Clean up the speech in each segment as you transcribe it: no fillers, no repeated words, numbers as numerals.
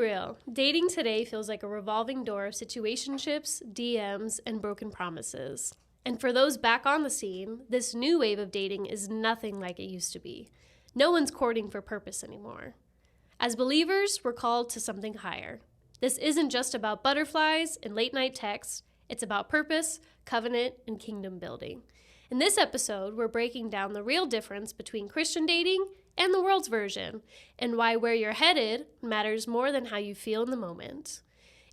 real. Dating today feels like a revolving door of situationships, DMs, and broken promises. And for those back on the scene, this new wave of dating is nothing like it used to be. No one's courting for purpose anymore. As believers, we're called to something higher. This isn't just about butterflies and late-night texts. It's about purpose, covenant, and kingdom building. In this episode, we're breaking down the real difference between Christian dating and the world's version, and why where you're headed matters more than how you feel in the moment.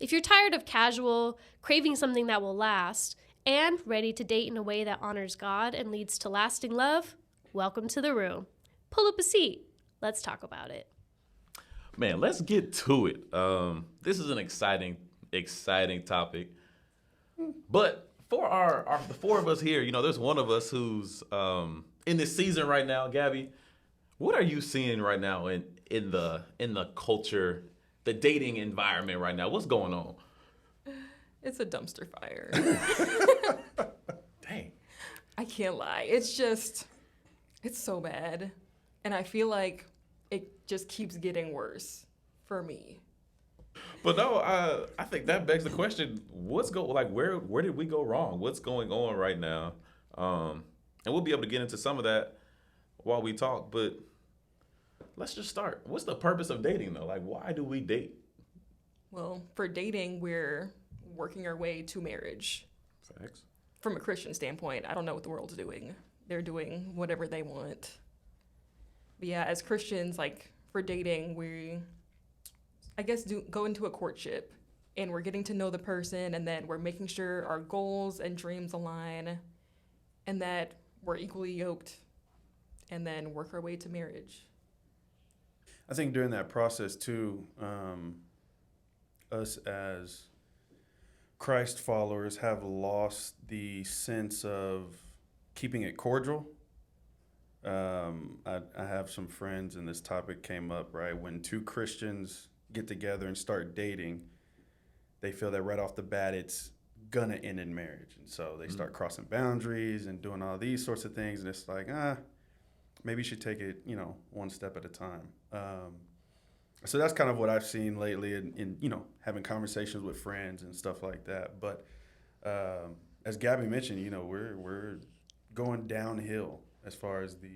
If you're tired of casual, craving something that will last, and ready to date in a way that honors God and leads to lasting love, welcome to the room. Pull up a seat. Let's talk about it. Man, let's get to it. This is an exciting topic. But for the four of us here, there's one of us who's in this season right now. Gabby, what are you seeing right now in the culture, the dating environment right now? What's going on? It's a dumpster fire. Dang. I can't lie. It's so bad. And I feel like it just keeps getting worse for me. But no, I think that begs the question: where did we go wrong? What's going on right now? And we'll be able to get into some of that while we talk. But let's just start. What's the purpose of dating, though? Like, why do we date? Well, for dating, we're working our way to marriage. Facts. From a Christian standpoint, I don't know what the world's doing. They're doing whatever they want. But yeah, as Christians, like for dating, we, I guess, go into a courtship, and we're getting to know the person, and then we're making sure our goals and dreams align, and that we're equally yoked, and then work our way to marriage. I think during that process too, us as Christ followers have lost the sense of keeping it cordial. I have some friends, and this topic came up, right? When two Christians get together and start dating, they feel that right off the bat it's gonna end in marriage. And so they start crossing boundaries and doing all these sorts of things. And it's like, maybe you should take it, one step at a time. So that's kind of what I've seen lately in having conversations with friends and stuff like that. But as Gabby mentioned, we're going downhill as far as the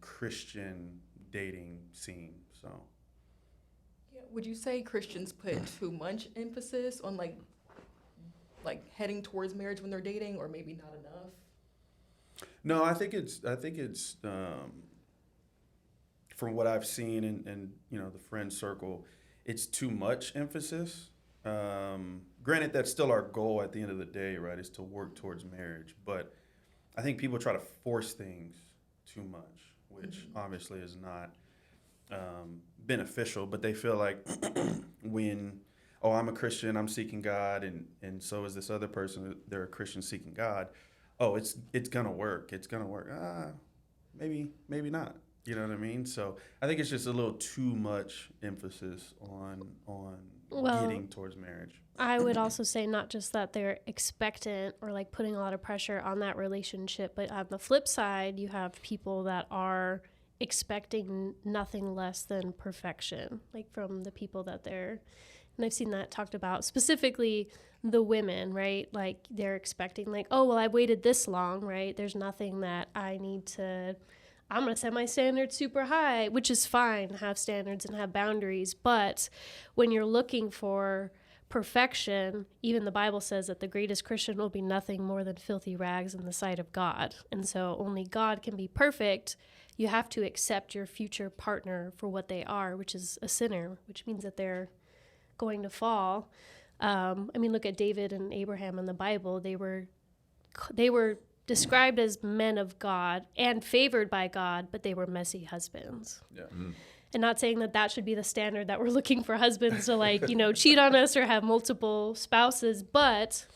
Christian dating scene. So, yeah, would you say Christians put too much emphasis on like heading towards marriage when they're dating, or maybe not enough? No, I think it's from what I've seen and the friend circle, it's too much emphasis. Granted, that's still our goal at the end of the day, right? Is to work towards marriage, but I think people try to force things too much, which obviously is not beneficial. But they feel like when, I'm a Christian, I'm seeking God, and so is this other person, they're a Christian seeking God. Oh, it's gonna work. It's gonna work. Maybe not. You know what I mean? So I think it's just a little too much emphasis on getting towards marriage. I would also say not just that they're expectant or like putting a lot of pressure on that relationship, but on the flip side, you have people that are expecting nothing less than perfection, like from the people that they're, and I've seen that talked about, specifically the women, right? Like they're expecting like, oh, well, I've waited this long, right? There's nothing that I'm going to set my standards super high, which is fine, have standards and have boundaries. But when you're looking for perfection, even the Bible says that the greatest Christian will be nothing more than filthy rags in the sight of God. And so only God can be perfect. You have to accept your future partner for what they are, which is a sinner, which means that they're going to fall. Look at David and Abraham in the Bible. They were described as men of God and favored by God, but they were messy husbands. Yeah. Mm. And not saying that should be the standard that we're looking for husbands to cheat on us or have multiple spouses, but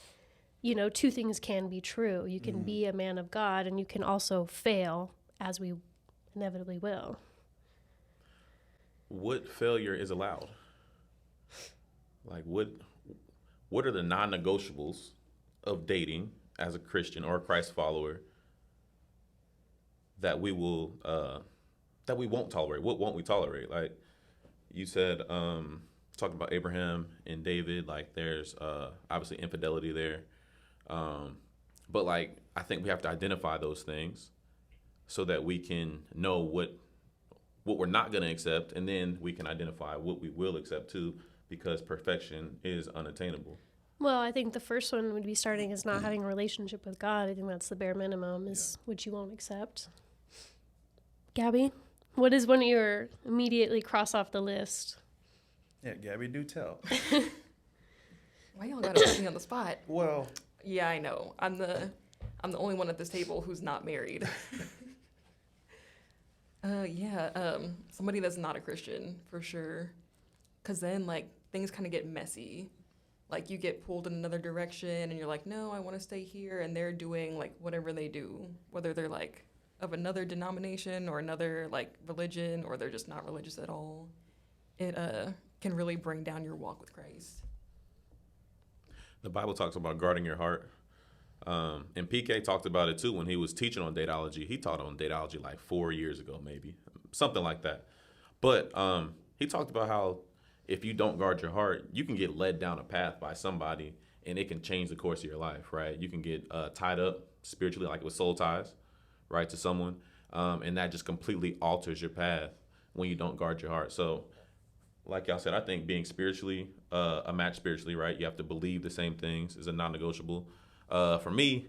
two things can be true. You can be a man of God, and you can also fail, as we inevitably will. What failure is allowed? Like what are the non-negotiables of dating as a Christian or a Christ follower that we won't tolerate? What won't we tolerate? Like you said, talking about Abraham and David, like there's obviously infidelity there. But like, I think we have to identify those things so that we can know what we're not going to accept, and then we can identify what we will accept too, because perfection is unattainable. Well, I think the first one would be starting as not having a relationship with God. I think that's the bare minimum, is what you won't accept. Gabby, what is one of your immediately cross off the list? Yeah, Gabby, do tell. Why y'all gotta put me on the spot? Well, Yeah, I know. I'm the only one at this table who's not married. Somebody that's not a Christian for sure. Cause then like things kind of get messy. Like you get pulled in another direction and you're like, no, I want to stay here. And they're doing like whatever they do, whether they're like of another denomination or another like religion, or they're just not religious at all. It can really bring down your walk with Christ. The Bible talks about guarding your heart. And PK talked about it too when he was teaching on Dateology. He taught on Dateology like 4 years ago, maybe something like that. But he talked about how if you don't guard your heart, you can get led down a path by somebody and it can change the course of your life, right? You can get tied up spiritually, like with soul ties, right, to someone. And that just completely alters your path when you don't guard your heart. So like y'all said, I think being spiritually, a match spiritually, right? You have to believe the same things is a non-negotiable. For me,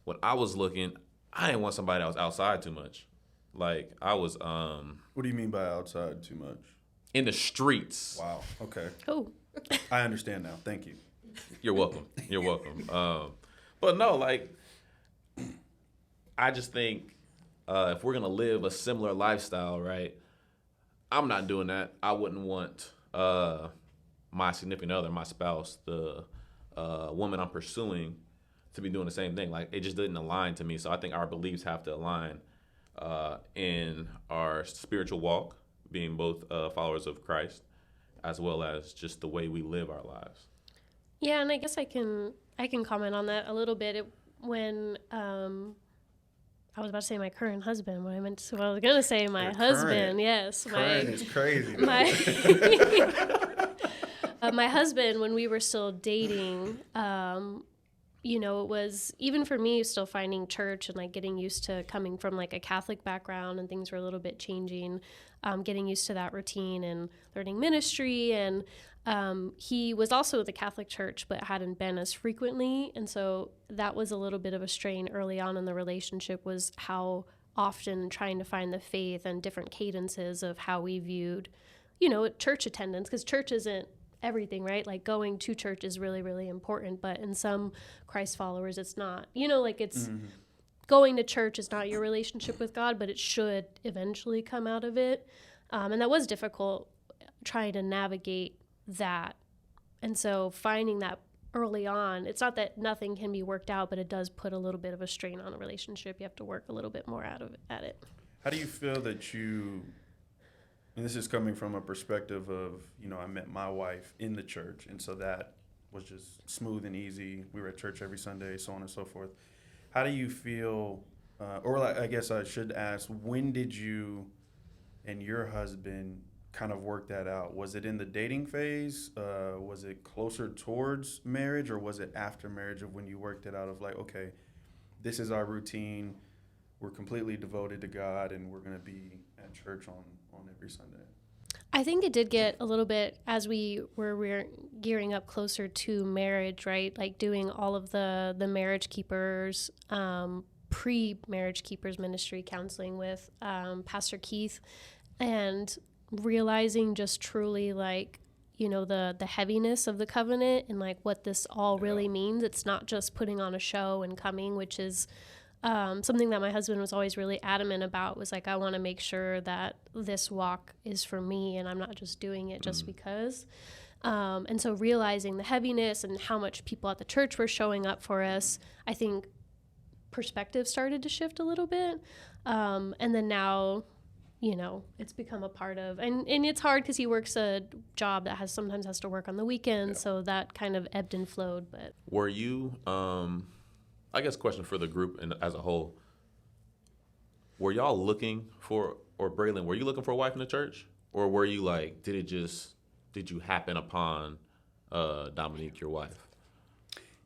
when I was looking, I didn't want somebody that was outside too much. Like I was what do you mean by outside too much? in the streets. Wow. Okay. Oh, I understand now. Thank you. You're welcome. You're welcome. But no, like I just think if we're gonna live a similar lifestyle, right? I'm not doing that. I wouldn't want my significant other, my spouse, the woman I'm pursuing, to be doing the same thing. Like it just didn't align to me. So I think our beliefs have to align in our spiritual walk, being both followers of Christ, as well as just the way we live our lives. yeah, and I guess I can comment on that a little bit. When I was about to say my current husband, when I meant to, well, I was gonna say my Your husband. current. Yes, Current is crazy. though. my husband, when we were still dating, it was, even for me, still finding church and like getting used to coming from like a Catholic background, and things were a little bit changing, getting used to that routine and learning ministry. And he was also at the Catholic church, but hadn't been as frequently. And so that was a little bit of a strain early on in the relationship, was how often trying to find the faith and different cadences of how we viewed, church attendance, because church isn't everything, right? Like going to church is really, really important, but in some Christ followers, it's not, it's going to church is not your relationship with God, but it should eventually come out of it. And that was difficult trying to navigate that. And so finding that early on, it's not that nothing can be worked out, but it does put a little bit of a strain on a relationship. You have to work a little bit more at it. How do you feel that and this is coming from a perspective of, I met my wife in the church, and so that was just smooth and easy. We were at church every Sunday, so on and so forth. How do you feel, I guess I should ask, when did you and your husband kind of work that out? Was it in the dating phase? Was it closer towards marriage, or was it after marriage of when you worked it out of like, okay, this is our routine, we're completely devoted to God, and we're going to be at church on every Sunday? I think it did get a little bit as we were gearing up closer to marriage, right? Like doing all of the marriage keepers, pre-marriage keepers ministry counseling with Pastor Keith, and realizing just truly like, the heaviness of the covenant and like what this all really means. It's not just putting on a show and coming, which is something that my husband was always really adamant about, was like, I want to make sure that this walk is for me and I'm not just doing it just because. And so realizing the heaviness and how much people at the church were showing up for us, I think perspective started to shift a little bit. And then now, it's become a part of, and it's hard because he works a job that sometimes has to work on the weekends. So that kind of ebbed and flowed. But Were you, I guess question for the group and as a whole, were y'all looking for, or Braylon, were you looking for a wife in the church? Or were you like, did it just did you happen upon Dominique, your wife?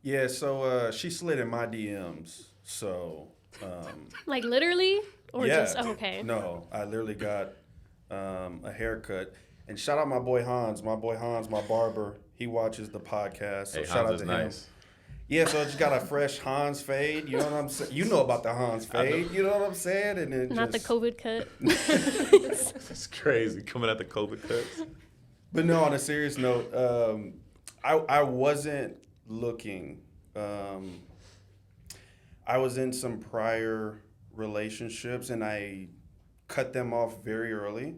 Yeah, so she slid in my DMs. So Like literally, or yeah, just okay. no, I literally got a haircut. And shout out my boy Hans. My boy Hans, my barber, he watches the podcast. So Hey, shout Hans out is to nice. him. Yeah, so I just got a fresh Hans fade. You know what I'm saying? You know about the Hans fade. You know what I'm saying? And then Not just, the COVID cut. It's crazy coming at the COVID cuts. But no, on a serious note, I wasn't looking. I was in some prior relationships and I cut them off very early.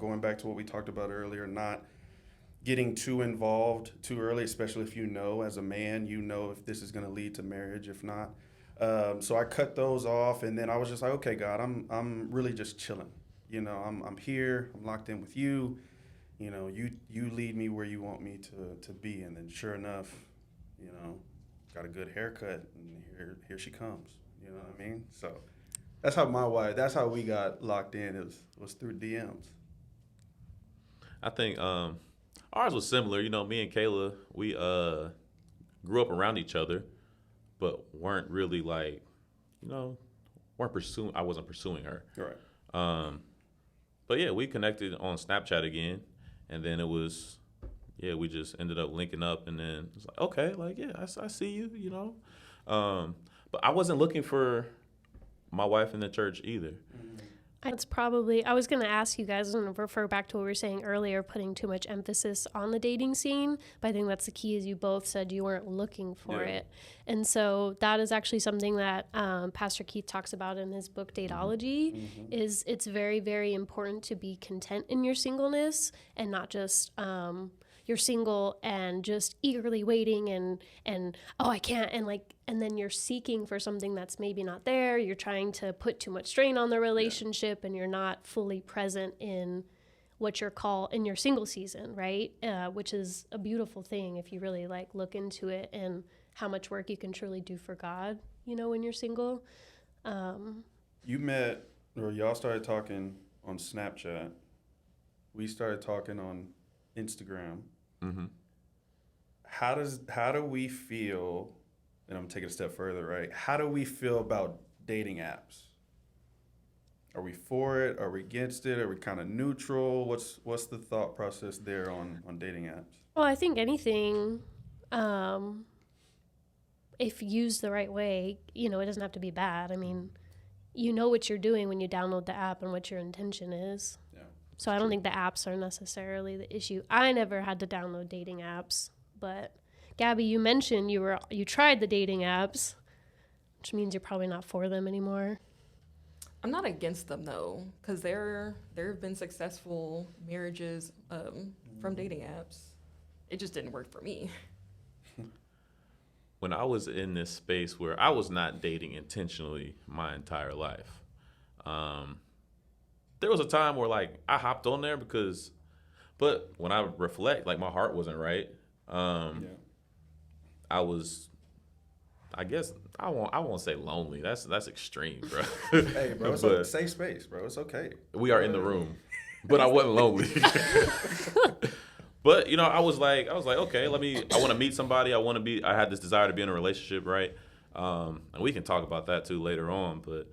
Going back to what we talked about earlier, not getting too involved too early, especially if you know as a man, you know if this is going to lead to marriage, if not. So I cut those off, and then I was just like, okay, God, I'm really just chilling. You know, I'm here, I'm locked in with you. You know, you lead me where you want me to be, and then sure enough, you know, got a good haircut, and here she comes. You know what I mean? So that's how we got locked in. It was through DMs. I think ours was similar. You know, me and Kayla, we grew up around each other, but weren't really like, you know, I wasn't pursuing her. Right. But yeah, we connected on Snapchat again, and then it was, yeah, we just ended up linking up, and then it's like, okay, like, yeah, I see you, you know. But I wasn't looking for my wife in the church either. That's probably, I was going to ask you guys, and refer back to what we were saying earlier, putting too much emphasis on the dating scene. But I think that's the key, is you both said you weren't looking for it. And so that is actually something that Pastor Keith talks about in his book, Dateology, is it's very, very important to be content in your singleness and not just you're single and just eagerly waiting and oh, I can't, and then you're seeking for something that's maybe not there. You're trying to put too much strain on the relationship, and you're not fully present in what you're called in your single season, right? Which is a beautiful thing if you really look into it and how much work you can truly do for God, you know, when you're single. You met, or y'all started talking on Snapchat. We started talking on Instagram. Mm-hmm. How do we feel, and I'm taking a step further, right? How do we feel about dating apps? Are we for it? Are we against it? Are we kind of neutral? What's the thought process there on dating apps? Well, I think anything, if used the right way, you know, it doesn't have to be bad. I mean, you know what you're doing when you download the app and what your intention is. So I don't think the apps are necessarily the issue. I never had to download dating apps, but Gabby, you mentioned you tried the dating apps, which means you're probably not for them anymore. I'm not against them though, because there have been successful marriages from dating apps. It just didn't work for me. When I was in this space where I was not dating intentionally my entire life, there was a time where I hopped on there but when I reflect, my heart wasn't right. I was, I guess I won't say lonely. That's extreme, bro. Hey, bro, it's a safe space, bro. It's okay. We are in the room, but I wasn't lonely. But you know, I was like, okay, I want to meet somebody. I had this desire to be in a relationship, right? And we can talk about that too later on. But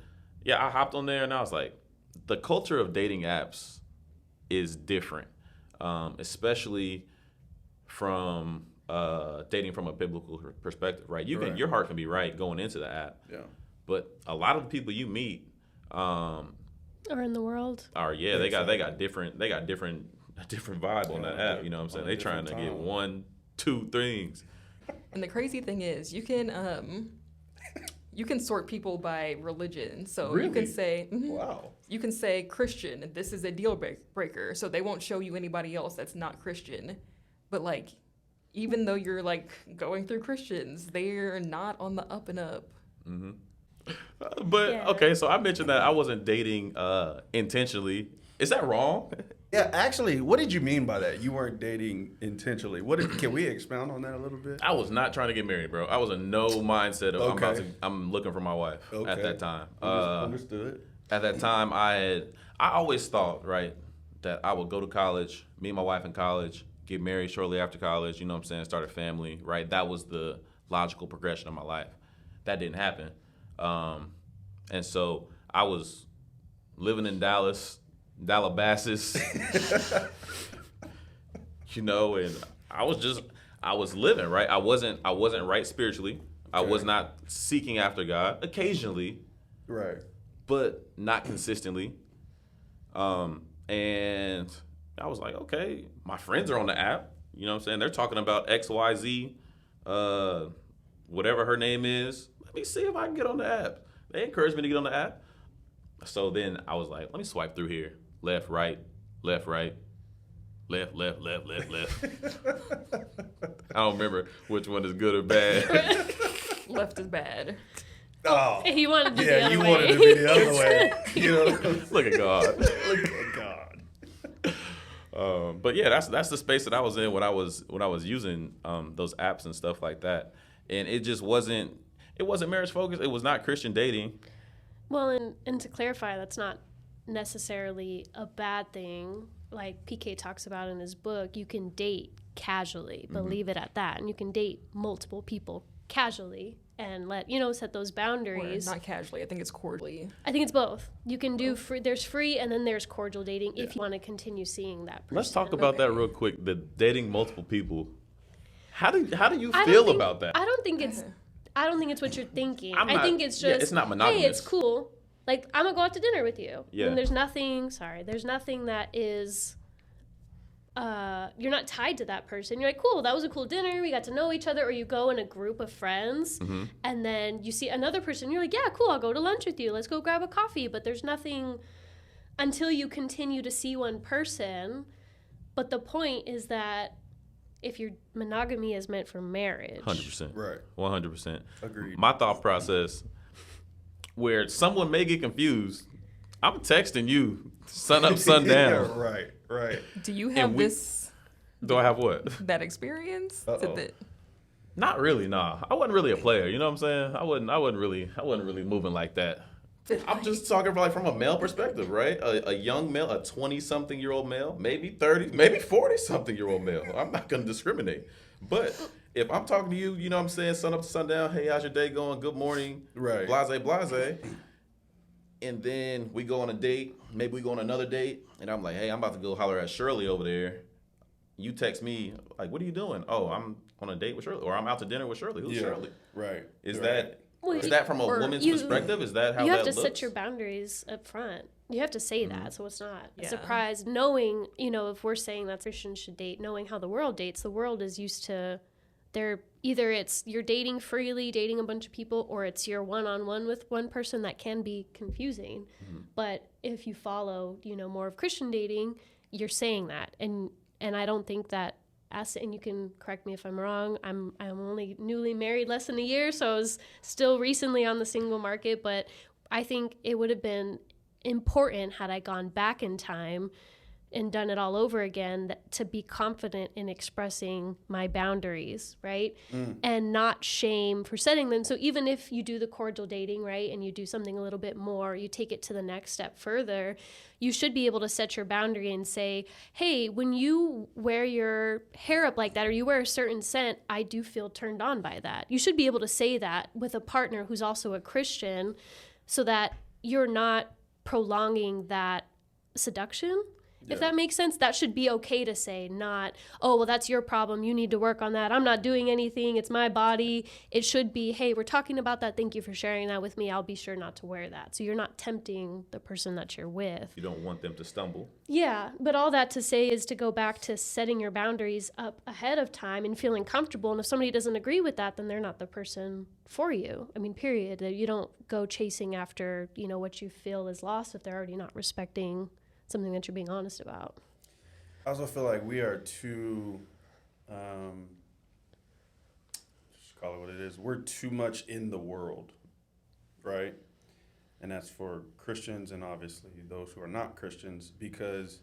yeah, I hopped on there and I was like, the culture of dating apps is different, especially from dating from a biblical perspective, right? Your heart can be right going into the app, but a lot of the people you meet Or in the world. they got different vibe on that app. You know what I'm saying? They trying to get 1, 2 things. And the crazy thing is, you can sort people by religion. So Really? you can say, Wow. you can say Christian, this is a deal breaker. So they won't show you anybody else that's not Christian. But even though you're going through Christians, they're not on the up and up. Mm-hmm. But okay, so I mentioned that I wasn't dating intentionally. Is that wrong? Yeah, actually, what did you mean by that? You weren't dating intentionally. Can we expound on that a little bit? I was not trying to get married, bro. I was in no mindset of I'm looking for my wife at that time. Understood. At that time, I always thought, right, that I would go to college, meet my wife in college, get married shortly after college, you know what I'm saying, start a family, right? That was the logical progression of my life. That didn't happen. And so I was living in Dallas, you know, and I was living, right? I wasn't right spiritually. I was not seeking after God occasionally, Right. but not consistently. And I was like, okay, my friends are on the app. You know what I'm saying? They're talking about XYZ, whatever her name is. Let me see if I can get on the app. They encouraged me to get on the app. So then I was like, let me swipe through here. Left, right, left, right, left, left, left, left, left. I don't remember which one is good or bad. Left is bad. Oh. He wanted to be the Yeah, other you way. wanted to be the other way. You know? Look at God. Look at God. But yeah, that's the space that I was in when I was using those apps and stuff like that, and it just wasn't marriage focused. It was not Christian dating. Well, and to clarify, that's not necessarily a bad thing. Like PK talks about in his book, you can date casually, but leave it at that. And you can date multiple people casually and set those Or boundaries. not casually. I think it's cordially. I think it's both. You can do free, there's free and then there's cordial dating if you want to continue seeing that person. Let's talk about that real quick. The dating multiple people. How do you I don't feel think- about that? I don't think it's what you're thinking. I'm I not- think it's yeah, just, it's not hey, monogamous. it's cool. Like, I'm going to go out to dinner with you. Yeah. And there's nothing that is, you're not tied to that person. You're like, cool, that was a cool dinner. We got to know each other. Or you go in a group of friends and then you see another person. You're like, yeah, cool, I'll go to lunch with you. Let's go grab a coffee. But there's nothing until you continue to see one person. But the point is that if your monogamy is meant for marriage. 100%. Right. 100%. Agreed. My thought process, where someone may get confused, I'm texting you sun up, sun down. Yeah, right. Do you have we- this Do I have what? that experience? Uh-oh. Not really, nah. I wasn't really a player. You know what I'm saying? I wasn't really moving like that. I'm just talking from a male perspective, right? A young male, a 20-something-year-old male, maybe 30, maybe 40-something-year-old male. I'm not going to discriminate. But if I'm talking to you, you know what I'm saying, sun up to sundown, hey, how's your day going? Good morning. Right. Blase. And then we go on a date. Maybe we go on another date. And I'm like, hey, I'm about to go holler at Shirley over there. You text me, like, what are you doing? Oh, I'm on a date with Shirley. Or I'm out to dinner with Shirley. Who's Shirley? Right. Is right. that from a Or woman's you- perspective? Is that how You that have to looks? set your boundaries up front. You have to say that, so it's not a Yeah. surprise. Knowing, if we're saying that Christians should date, knowing how the world dates, the world is used to, either it's you're dating freely, dating a bunch of people, or it's you're one-on-one with one person. That can be confusing. But if you follow, more of Christian dating, you're saying that. And I don't think that, and you can correct me if I'm wrong, I'm only newly married less than a year, so I was still recently on the single market, but I think it would have been important had I gone back in time and done it all over again to be confident in expressing my boundaries, right? And not shame for setting them. So even if you do the cordial dating, right, and you do something a little bit more, you take it to the next step further, you should be able to set your boundary and say, hey, when you wear your hair up like that or you wear a certain scent, I do feel turned on by that. You should be able to say that with a partner who's also a Christian so that you're not prolonging that seduction. If that makes sense, that should be okay to say, not, oh, well, that's your problem. You need to work on that. I'm not doing anything. It's my body. It should be, hey, we're talking about that. Thank you for sharing that with me. I'll be sure not to wear that. So you're not tempting the person that you're with. You don't want them to stumble. Yeah, but all that to say is to go back to setting your boundaries up ahead of time and feeling comfortable. And if somebody doesn't agree with that, then they're not the person for you. I mean, period. You don't go chasing after, what you feel is lost if they're already not respecting something that you're being honest about. I also feel like we are too, just call it what it is. We're too much in the world, right? And that's for Christians and obviously those who are not Christians, because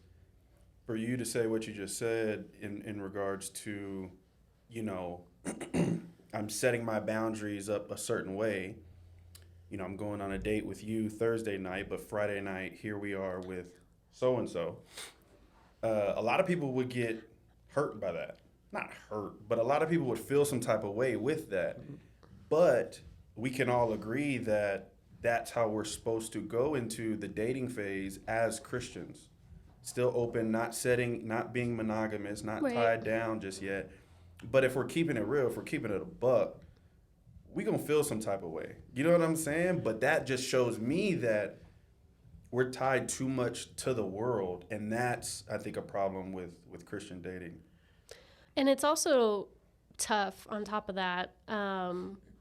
for you to say what you just said in regards to, I'm setting my boundaries up a certain way. I'm going on a date with you Thursday night, but Friday night, here we are with so-and-so. A lot of people would get hurt by that. Not hurt, but a lot of people would feel some type of way with that. But we can all agree that that's how we're supposed to go into the dating phase as Christians. Still open, not being monogamous, not Right. tied down just yet. But if we're keeping it real, if we're keeping it a buck, we gonna feel some type of way. You know what I'm saying? But that just shows me that we're tied too much to the world, and that's, I think, a problem with Christian dating. And it's also tough on top of that.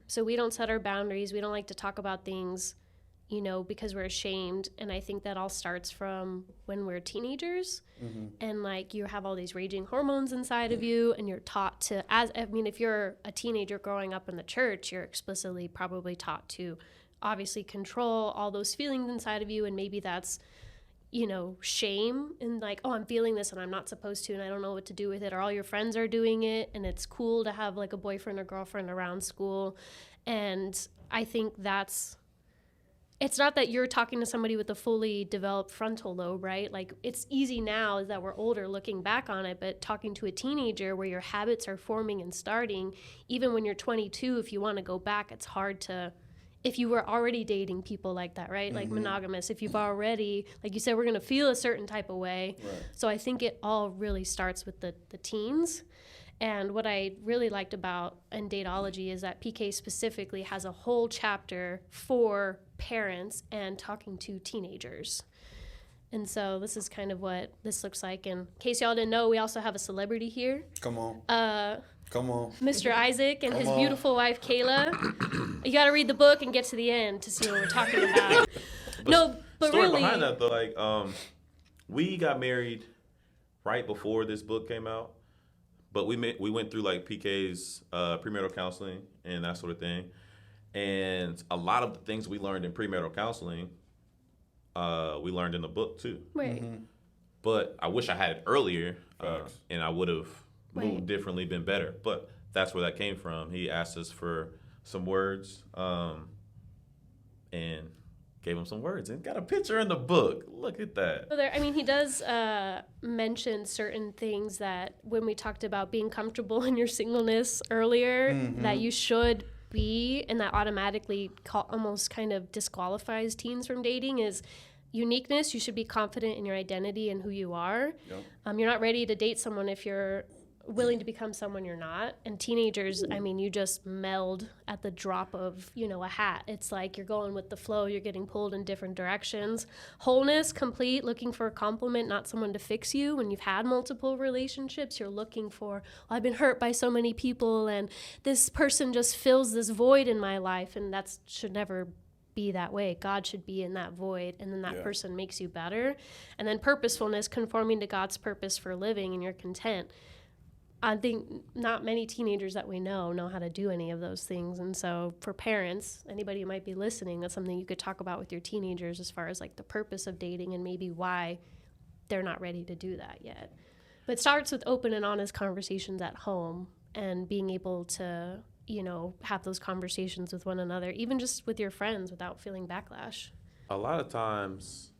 So we don't set our boundaries. We don't like to talk about things, because we're ashamed. And I think that all starts from when we're teenagers. Mm-hmm. And like you have all these raging hormones inside of you, and you're taught to, if you're a teenager growing up in the church, you're explicitly probably taught to obviously control all those feelings inside of you. And maybe that's, shame and like, oh, I'm feeling this and I'm not supposed to, and I don't know what to do with it, or all your friends are doing it and it's cool to have like a boyfriend or girlfriend around school. And I think it's not that you're talking to somebody with a fully developed frontal lobe, right? Like it's easy now that we're older looking back on it, but talking to a teenager where your habits are forming and starting, even when you're 22, if you want to go back, it's hard to, if you were already dating people like that, right? Like monogamous, if you've already, like you said, we're going to feel a certain type of way. Right. So I think it all really starts with the teens. And what I really liked about in Dateology is that PK specifically has a whole chapter for parents and talking to teenagers. And so this is kind of what this looks like. And in case y'all didn't know, we also have a celebrity here. Come on. Mr. Isaac and his on. beautiful wife, Kayla. You got to read the book and get to the end to see what we're talking about. But story really, behind that though, like we got married right before this book came out, but we went through like PK's premarital counseling and that sort of thing, and a lot of the things we learned in premarital counseling, we learned in the book too. right. But I wish I had it earlier, Facts. and I would have moved Right. differently, been better. But that's where that came from. He asked us for some words, and gave him some words, and got a picture in the book. Look at that. So he does mention certain things that when we talked about being comfortable in your singleness earlier, that you should be, and that automatically almost kind of disqualifies teens from dating, is uniqueness. You should be confident in your identity and who you are. Yep. You're not ready to date someone if you're willing to become someone you're not. And teenagers, you just meld at the drop of, a hat. It's like you're going with the flow, you're getting pulled in different directions. Wholeness, complete, looking for a compliment, not someone to fix you. When you've had multiple relationships, you're looking for, I've been hurt by so many people and this person just fills this void in my life, and that should never be that way. God should be in that void, and then that person makes you better. And then purposefulness, conforming to God's purpose for living, and you're content. I think not many teenagers that we know how to do any of those things. And so for parents, anybody who might be listening, that's something you could talk about with your teenagers as far as like the purpose of dating and maybe why they're not ready to do that yet. But it starts with open and honest conversations at home and being able to, have those conversations with one another, even just with your friends without feeling backlash. A lot of times,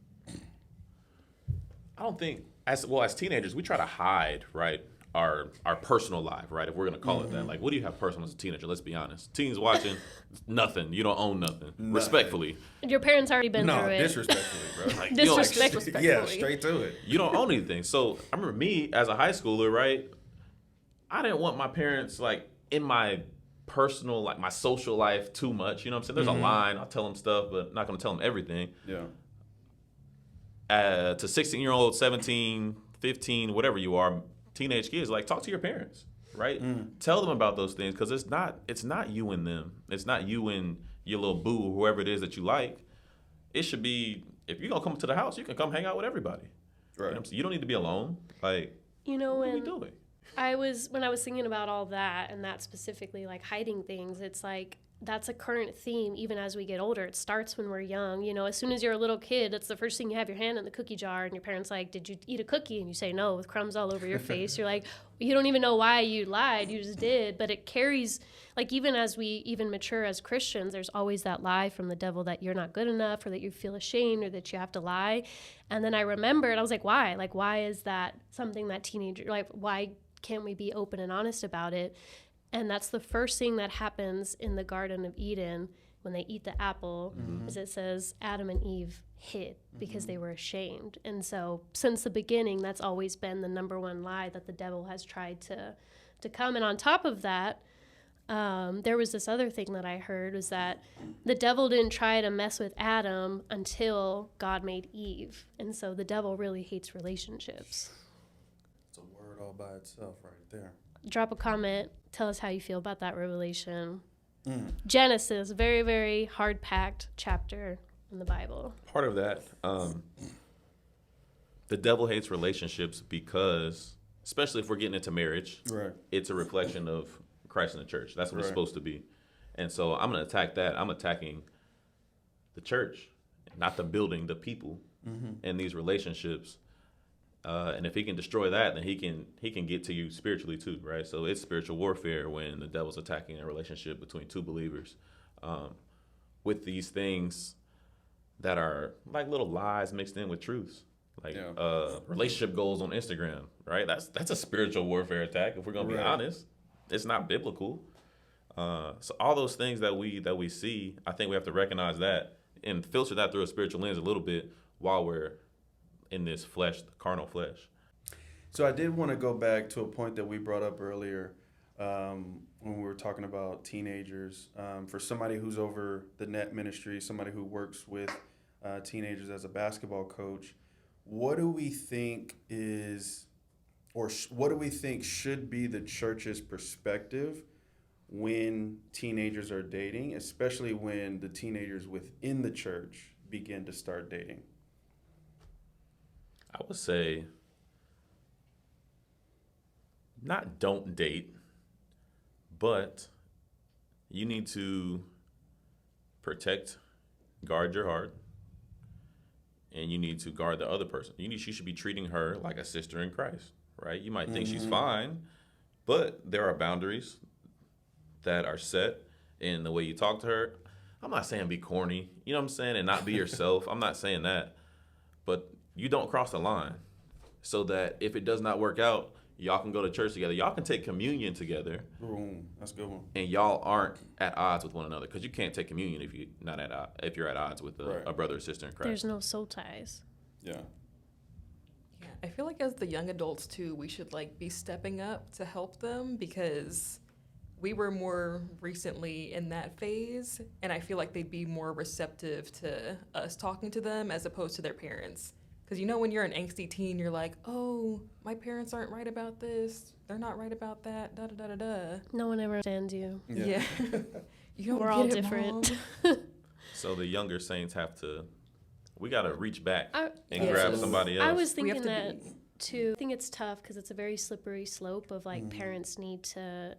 I don't think, as teenagers, we try to hide, right, our personal life, right, if we're going to call it that. Like, what do you have personal as a teenager? Let's be honest. Teens watching, nothing. You don't own nothing. Respectfully. Your parents already been through it. Disrespectfully, bro. Like, Disrespectfully. Yeah, straight to it. You don't own anything. So I remember me as a high schooler, right? I didn't want my parents like in my personal, like my social life too much. You know what I'm saying? There's a line. I'll tell them stuff, but not going to tell them everything. Yeah. To 16-year-old, 17, 15, whatever you are, teenage kids, like talk to your parents, right? Tell them about those things, because it's not you and them. It's not you and your little boo, whoever it is that you like. It should be, if you're going to come to the house, you can come hang out with everybody. Right. You know what I'm saying? You don't need to be alone. Like, what are we doing? When I was thinking about all that, and that specifically like hiding things, it's like that's a current theme even as we get older. It starts when we're young. As soon as you're a little kid, that's the first thing you have your hand in the cookie jar, and your parents like, did you eat a cookie? And you say no with crumbs all over your face. You're like, you don't even know why you lied. You just did. But it carries, like, even as we even mature as Christians, there's always that lie from the devil that you're not good enough, or that you feel ashamed, or that you have to lie. And then I remembered, I was like, why? Like, why is that something that teenager, like, why can't we be open and honest about it? And that's the first thing that happens in the Garden of Eden when they eat the apple, is it says Adam and Eve hid because they were ashamed. And so since the beginning, that's always been the number one lie that the devil has tried to come. And on top of that, there was this other thing that I heard, was that the devil didn't try to mess with Adam until God made Eve. And so the devil really hates relationships. It's a word all by itself right there. Drop a comment. Tell us how you feel about that revelation. Genesis, very, very hard-packed chapter in the Bible. Part of that, the devil hates relationships because, especially if we're getting into marriage, Right. it's a reflection of Christ in the church. That's what it's Right. supposed to be. And so I'm going to attack that. I'm attacking the church, not the building, the people in these relationships. And if he can destroy that, then he can get to you spiritually too, right? So it's spiritual warfare when the devil's attacking a relationship between two believers with these things that are like little lies mixed in with truths, like relationship goals on Instagram, right? That's a spiritual warfare attack. If we're gonna be honest, it's not biblical. So all those things that we see, I think we have to recognize that and filter that through a spiritual lens a little bit while we're in this flesh, carnal flesh. So I did want to go back to a point that we brought up earlier when we were talking about teenagers. For somebody who's over the net ministry, somebody who works with teenagers as a basketball coach, what do we think is, or what do we think should be the church's perspective when teenagers are dating, especially when the teenagers within the church begin to start dating? I would say not don't date, but you need to protect, guard your heart, and you need to guard the other person. You should be treating her like a sister in Christ, right? You might think she's fine, but there are boundaries that are set in the way you talk to her. I'm not saying be corny, you know what I'm saying, and not be yourself. I'm not saying that, but you don't cross the line, so that if it does not work out, y'all can go to church together. Y'all can take communion together. Boom. That's a good one. And y'all aren't at odds with one another, because you can't take communion if you're at odds with a brother or sister in Christ. There's no soul ties. Yeah. Yeah, I feel like as the young adults too, we should like be stepping up to help them, because we were more recently in that phase, and I feel like they'd be more receptive to us talking to them as opposed to their parents. Because you know, when you're an angsty teen, you're like, oh, my parents aren't right about this. They're not right about that. Da da da da da. No one ever understands you. Yeah. You don't We're get all it, different. Mom. So the younger saints we got to reach back and Yes. grab somebody else. I was We have thinking to that be- too. I think it's tough because it's a very slippery slope of like parents need to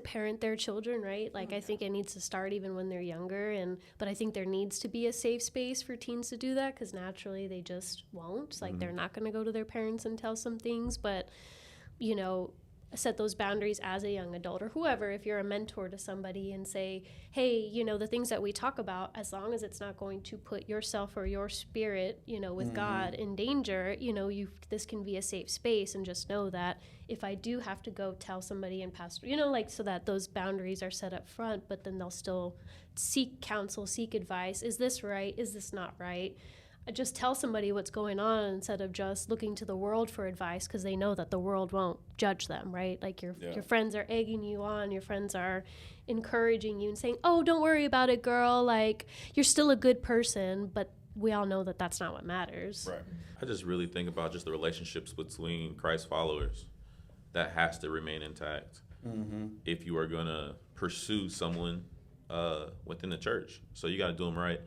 parent their children, right? Like I think it needs to start even when they're younger, but I think there needs to be a safe space for teens to do that, because naturally they just won't. Like they're not going to go to their parents and tell some things, but you know, set those boundaries as a young adult or whoever, if you're a mentor to somebody, and say, hey, you know, the things that we talk about, as long as it's not going to put yourself or your spirit, you know, with God in danger, you know, this can be a safe space, and just know that if I do have to go tell somebody and pastor, you know, like, so that those boundaries are set up front, but then they'll still seek counsel, seek advice. Is this right? Is this not right? Just tell somebody what's going on instead of just looking to the world for advice, because they know that the world won't judge them, right? Like your friends are egging you on, your friends are encouraging you and saying, oh, don't worry about it, girl. Like, you're still a good person, but we all know that that's not what matters. Right. I just really think about just the relationships between Christ followers. That has to remain intact if you are going to pursue someone within the church. So you got to do them right.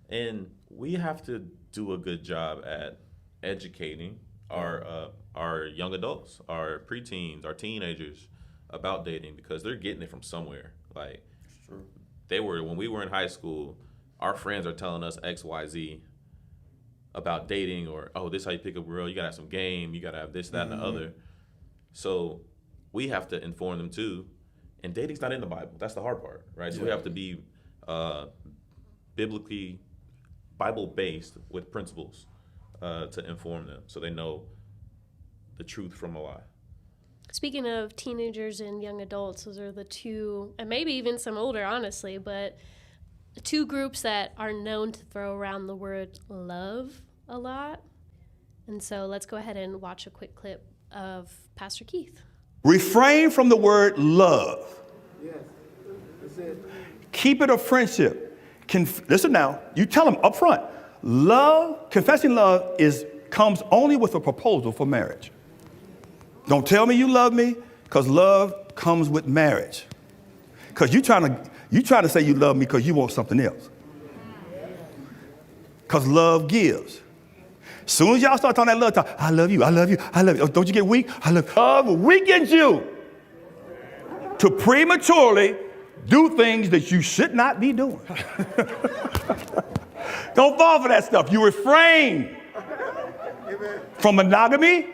And we have to do a good job at educating our young adults, our preteens, our teenagers about dating, because they're getting it from somewhere. Like, True. when we were in high school, our friends are telling us X, Y, Z about dating, or, oh, this is how you pick up a girl. You got to have some game. You got to have this, that, and the other. So we have to inform them too. And dating's not in the Bible. That's the hard part, right? So we have to be biblically Bible-based with principles to inform them, so they know the truth from a lie. Speaking of teenagers and young adults, those are the two, and maybe even some older, honestly, but the two groups that are known to throw around the word love a lot. And so let's go ahead and watch a quick clip of Pastor Keith. Refrain from the word love. Yes, that's it. Keep it a friendship. Listen now, you tell them up front, love, confessing love comes only with a proposal for marriage. Don't tell me you love me, because love comes with marriage. Because you trying to say you love me because you want something else. Because love gives. Soon as y'all start talking that love talk, I love you, I love you, I love you. Don't you get weak? Love weakens you to prematurely do things that you should not be doing. Don't fall for that stuff. You refrain from monogamy.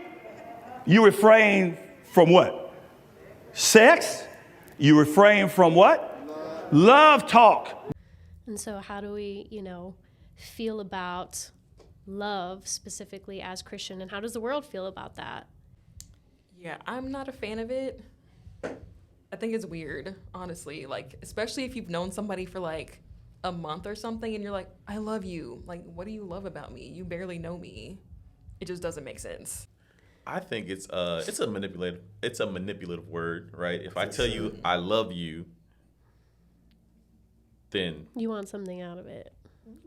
You refrain from what? Sex. You refrain from what? Love talk. And so how do we, feel about love specifically as Christian, and how does the world feel about that? Yeah, I'm not a fan of it. I think it's weird, honestly. Like, especially if you've known somebody for like a month or something and you're like, I love you. Like, what do you love about me? You barely know me. It just doesn't make sense. I think it's a manipulative word, right? If I tell you I love you, then You want something out of it.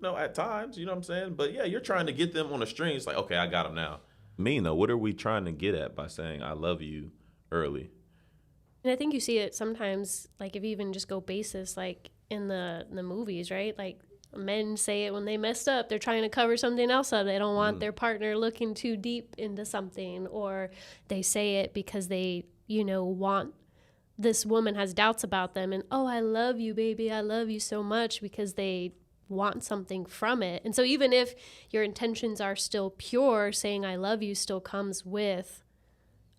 no, at times, you know what I'm saying? But yeah, you're trying to get them on a string. It's like, okay, I got them now. Though, what are we trying to get at by saying I love you early? And I think you see it sometimes, like if you even just go basis, like in the movies, right? Like men say it when they messed up. They're trying to cover something else up. They don't want their partner looking too deep into something, or they say it because they, want this woman has doubts about them and, oh, I love you, baby. I love you so much, because they want something from it. And so even if your intentions are still pure, saying I love you still comes with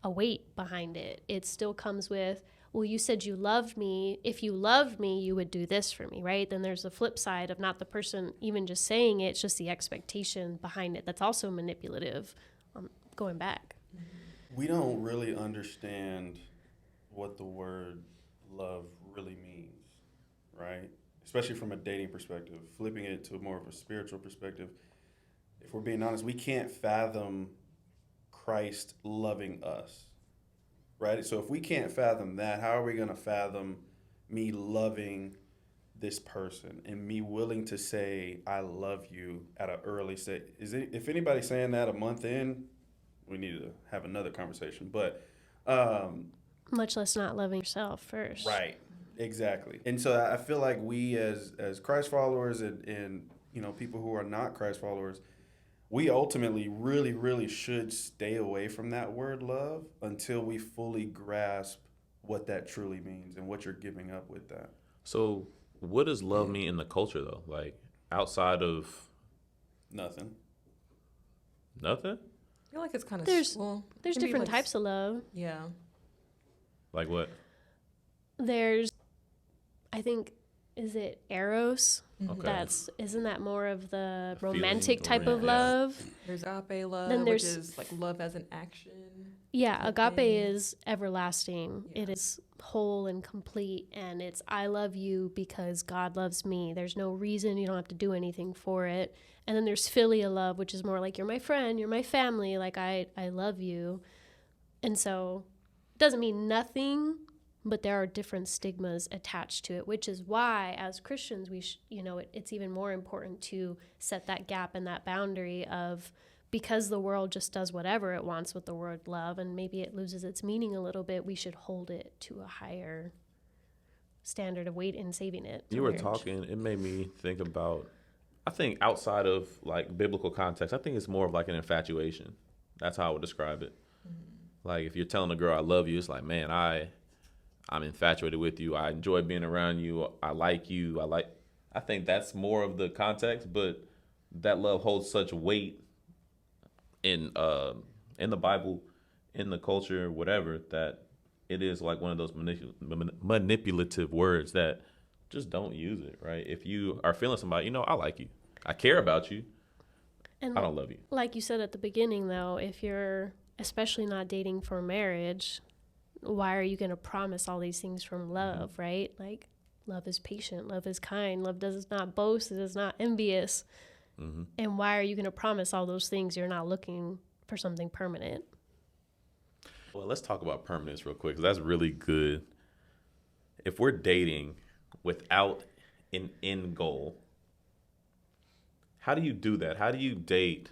a weight behind it. It still comes with, well, you said you loved me. If you loved me, you would do this for me, right? Then there's the flip side of not the person even just saying it, it's just the expectation behind it. That's also manipulative, going back. We don't really understand what the word love really means, right? Especially from a dating perspective, flipping it to more of a spiritual perspective. If we're being honest, we can't fathom Christ loving us, right? So if we can't fathom that, how are we going to fathom me loving this person and me willing to say I love you at an early stage? If anybody's saying that a month in, we need to have another conversation. But Much less not loving yourself first. right, exactly. And so I feel like we as Christ followers and people who are not Christ followers, we ultimately really, really should stay away from that word love until we fully grasp what that truly means and what you're giving up with that. So what does love mean in the culture, though? Like, outside of Nothing. nothing? I feel like it's kind of There's different types of love. Yeah. Like what? There's, I think, is it Eros? Okay. Isn't that more of the Feeling romantic type of romantic. love? There's agape love, Then which there's- is like love as an action. Yeah, agape thing. is everlasting. Yeah. It is whole and complete, and it's I love you because God loves me. There's no reason, you don't have to do anything for it. And then there's filial love, which is more like you're my friend, you're my family, like I love you. And so it doesn't mean nothing, but there are different stigmas attached to it, which is why as Christians it's even more important to set that gap and that boundary of, because the world just does whatever it wants with the word love and maybe it loses its meaning a little bit, we should hold it to a higher standard of weight in saving it. for You were marriage. talking, it made me think about, I think outside of like biblical context, I think it's more of like an infatuation. That's how I would describe it. Like if you're telling a girl I love you, it's like, man, I'm infatuated with you. I enjoy being around you. I like you. I think that's more of the context, but that love holds such weight in the Bible, in the culture, whatever, that it is like one of those manipulative words that just don't use it, right? If you are feeling somebody, I like you. I care about you. And I don't love you. like you said at the beginning, though, if you're especially not dating for marriage, why are you going to promise all these things from love, right? Like, love is patient, love is kind, love does not boast, it is not envious. And why are you going to promise all those things? You're not looking for something permanent. Well, let's talk about permanence real quick, 'cause that's really good. If we're dating without an end goal, how do you do that? How do you date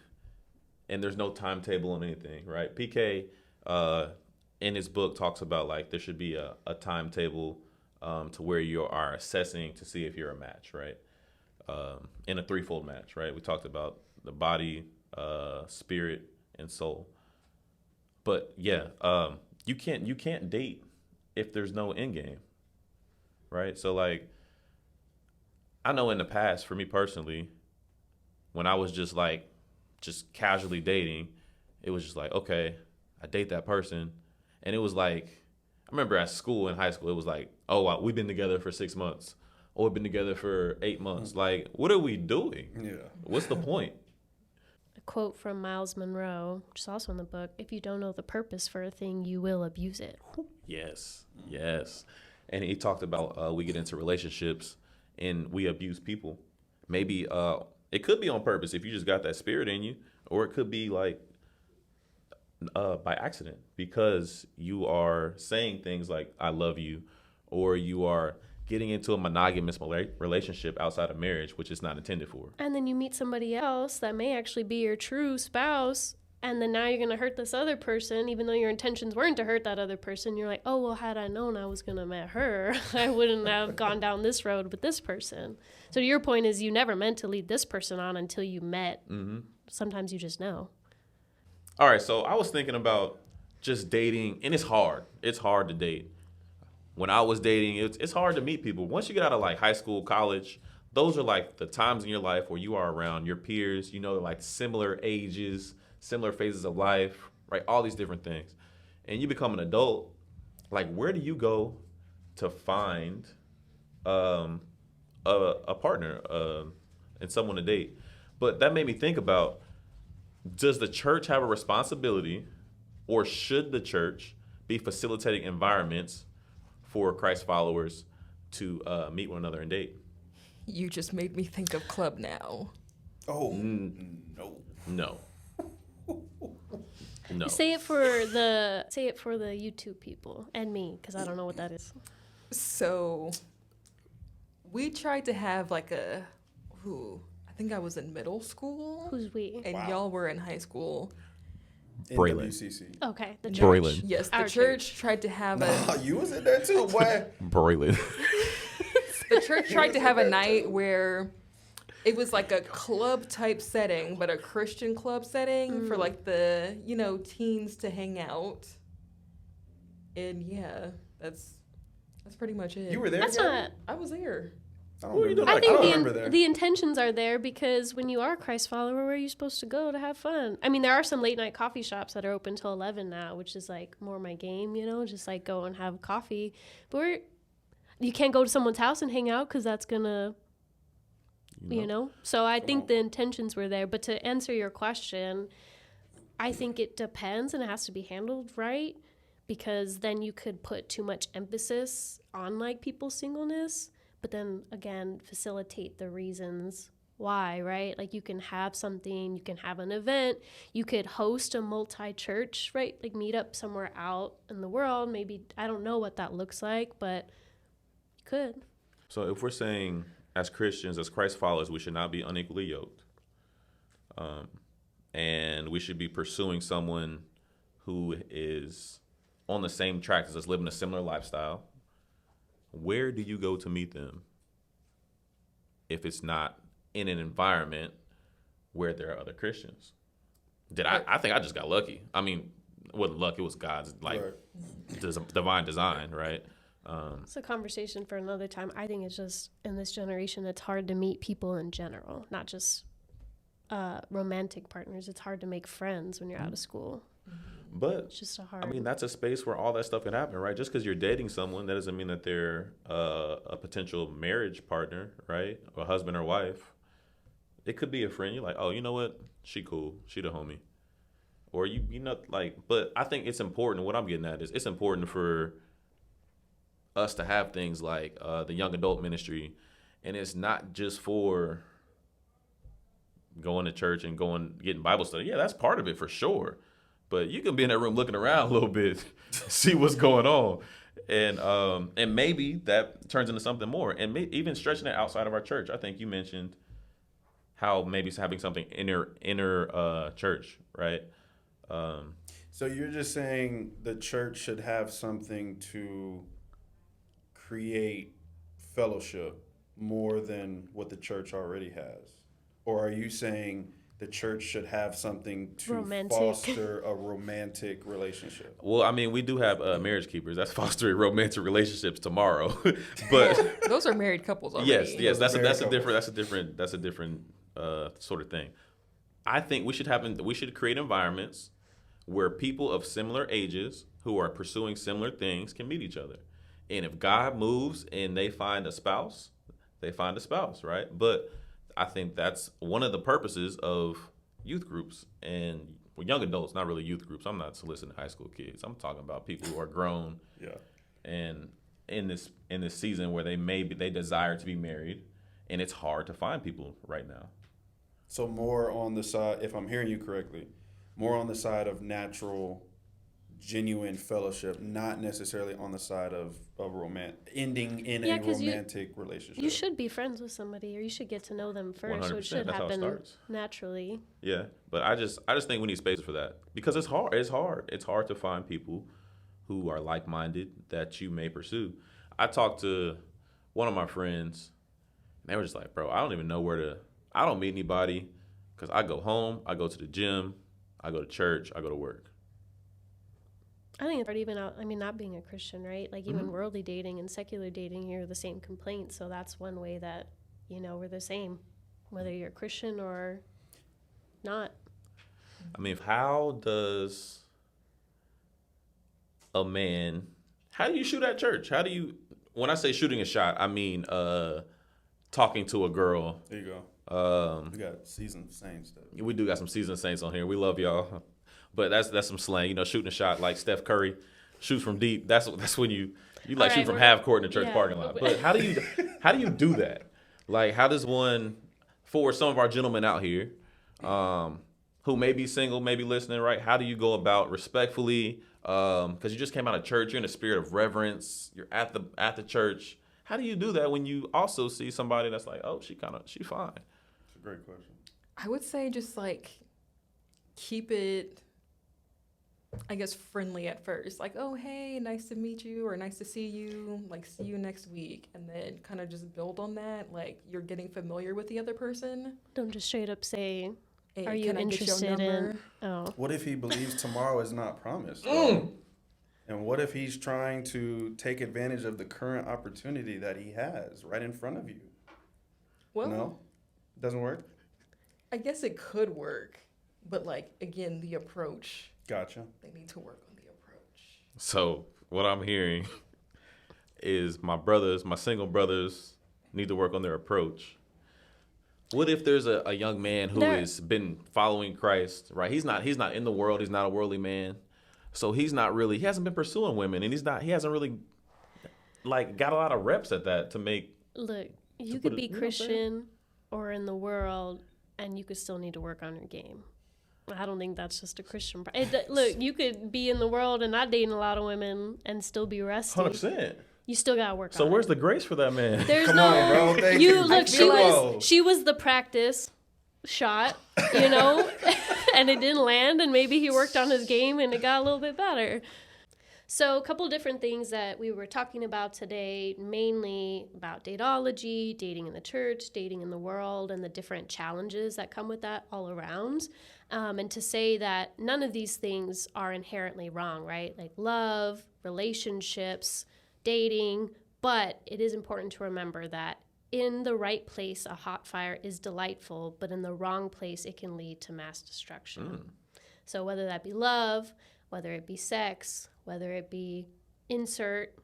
and there's no timetable on anything, right? PK in his book talks about like there should be a timetable to where you are assessing to see if you're a match, right? In a threefold match, right? We talked about the body, spirit, and soul. But yeah, you can't date if there's no end game, right? So like, I know in the past, for me personally, when I was just casually dating, it was just like, okay, I date that person, and it was like, I remember at school in high school, it was like, oh, wow, we've been together for 6 months, or we've been together for 8 months. Like, what are we doing? Yeah. What's the point? A quote from Miles Monroe, which is also in the book: if you don't know the purpose for a thing, you will abuse it. Yes. And he talked about we get into relationships and we abuse people. Maybe it could be on purpose if you just got that spirit in you, or it could be like by accident because you are saying things like "I love you," or you are getting into a monogamous relationship outside of marriage, which is not intended for. And then you meet somebody else that may actually be your true spouse, and then now you're going to hurt this other person, even though your intentions weren't to hurt that other person. You're like, oh, well, had I known I was going to met her, I wouldn't have gone down this road with this person. So your point is you never meant to lead this person on until you met. Sometimes you just know. All right, so I was thinking about just dating, and it's hard. It's hard to date. When I was dating, it's hard to meet people. Once you get out of like high school, college, those are like the times in your life where you are around your peers, you know, like similar ages, similar phases of life, right? All these different things. And you become an adult, like where do you go to find a partner and someone to date? But that made me think about, does the church have a responsibility, or should the church be facilitating environments for Christ followers to meet one another and date? You just made me think of Club Now. Oh, no. No. No. Say it for the YouTube people and me, because I don't know what that is. So we tried to have like I think I was in middle school. Who's we? And Wow. y'all were in high school. Braylon. NWCC. Okay, the church. Braylon. Yes, the Our church tried to have Oh, you was in there too, boy. Braylon. the church tried to have a night where it was like a club type setting, but a Christian club setting for like the, teens to hang out. And yeah, that's pretty much it. You were there? That's Gabby? not. I was there. I don't remember. I I don't think remember there. the intentions are there, because when you are a Christ follower, where are you supposed to go to have fun? I mean, there are some late night coffee shops that are open till 11 now, which is like more my game, just like go and have coffee. But you can't go to someone's house and hang out, because that's gonna, So I think the intentions were there. But to answer your question, I think it depends, and it has to be handled right, because then you could put too much emphasis on like people's singleness. But then again, facilitate the reasons why, right? Like you can have something, you can have an event, you could host a multi-church, right? Like meet up somewhere out in the world. Maybe, I don't know what that looks like, but you could. So if we're saying as Christians, as Christ followers, we should not be unequally yoked. And we should be pursuing someone who is on the same track as us, living a similar lifestyle. Where do you go to meet them if it's not in an environment where there are other Christians? I think I just got lucky. I mean, it wasn't luck, it was God's divine design, right? It's a conversation for another time. I think it's just in this generation, it's hard to meet people in general, not just romantic partners. It's hard to make friends when you're out of school. But It's just a hard. I mean, that's a space where all that stuff can happen, right? Just because you're dating someone, that doesn't mean that they're a potential marriage partner, right? Or husband or wife. It could be a friend. You're like, oh, you know what? She cool. She the homie. or you know, like, but I think it's important. What I'm getting at is it's important for us to have things like the young adult ministry, and it's not just for going to church and getting Bible study. Yeah, that's part of it for sure. But you can be in that room looking around a little bit, see what's going on, and maybe that turns into something more. And even stretching it outside of our church. I think you mentioned how maybe it's having something inner church, right? So you're just saying the church should have something to create fellowship more than what the church already has? Or are you saying the church should have something to foster a romantic relationship? Well, I mean, we do have marriage keepers. That's fostering romantic relationships tomorrow. But those are married couples already. yes, that's a different sort of thing. I think we should create environments where people of similar ages who are pursuing similar things can meet each other. And if God moves and they find a spouse, right? But I think that's one of the purposes of youth groups and young adults, not really youth groups. I'm not soliciting high school kids. I'm talking about people who are grown. Yeah. And in this season where they desire to be married, and it's hard to find people right now. So more on the side, if I'm hearing you correctly, more on the side of natural, genuine fellowship, not necessarily on the side of ending in a romantic relationship. You should be friends with somebody, or you should get to know them first. So it 100%, should that's how it happen starts. naturally. Yeah, but I just think we need spaces for that because it's hard. It's hard to find people who are like-minded that you may pursue. I talked to one of my friends, and they were just like, "Bro, I don't even know I don't meet anybody because I go home, I go to the gym, I go to church, I go to work." I think it's even out. I mean, not being a Christian, right? Like even worldly dating and secular dating, hear the same complaints. So that's one way that we're the same, whether you're a Christian or not. I mean, how does a man? How do you shoot at church? When I say shooting a shot, I mean talking to a girl. There you go. We got seasoned saints. We do got some seasoned saints on here. We love y'all. But that's some slang, shooting a shot like Steph Curry shoots from deep. That's when you like shoot from half court in the church parking lot. But how do you do that? Like, how does one, for some of our gentlemen out here, who may be single, maybe listening, right? How do you go about respectfully? Because you just came out of church, you're in a spirit of reverence. You're at the church. How do you do that when you also see somebody that's like, oh, she fine? It's a great question. I would say just like keep it, I guess, friendly at first. Like, oh, hey, nice to meet you, or nice to see you, like, see you next week. And then kind of just build on that. Like, you're getting familiar with the other person. Don't just straight up say, hey, are you interested in? Oh. What if he believes tomorrow is not promised? And what if he's trying to take advantage of the current opportunity that he has right in front of you? Well, no? Doesn't work? I guess it could work. But, like, again, the approach. Gotcha. They need to work on the approach. So what I'm hearing is my single brothers need to work on their approach. What if there's a young man who has been following Christ, right? He's not in the world. He's not a worldly man. So he hasn't been pursuing women, and he hasn't really like got a lot of reps at that to make. Look, you could be Christian or in the world, and you could still need to work on your game. I don't think that's just a Christian. Look, you could be in the world and not dating a lot of women and still be rusty. 100%. You still gotta work on it. So where's the grace for that man? There's Come on, bro. Thank you. Look, she was the practice shot, and it didn't land, and maybe he worked on his game and it got a little bit better. So a couple different things that we were talking about today, mainly about dateology, dating in the church, dating in the world, and the different challenges that come with that all around. And to say that none of these things are inherently wrong, right? Like love, relationships, dating, but it is important to remember that in the right place, a hot fire is delightful, but in the wrong place, it can lead to mass destruction. So whether that be love, whether it be sex, whether it be insert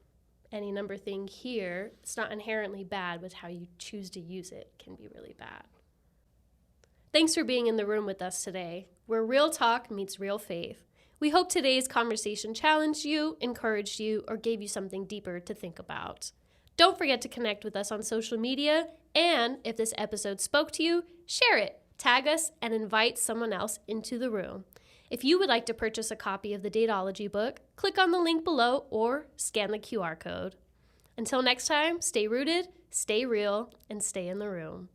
any number thing here, it's not inherently bad, but how you choose to use it can be really bad. Thanks for being in the room with us today, where real talk meets real faith. We hope today's conversation challenged you, encouraged you, or gave you something deeper to think about. Don't forget to connect with us on social media, and if this episode spoke to you, share it, tag us, and invite someone else into the room. If you would like to purchase a copy of the Dateology book, click on the link below or scan the QR code. Until next time, stay rooted, stay real, and stay in the room.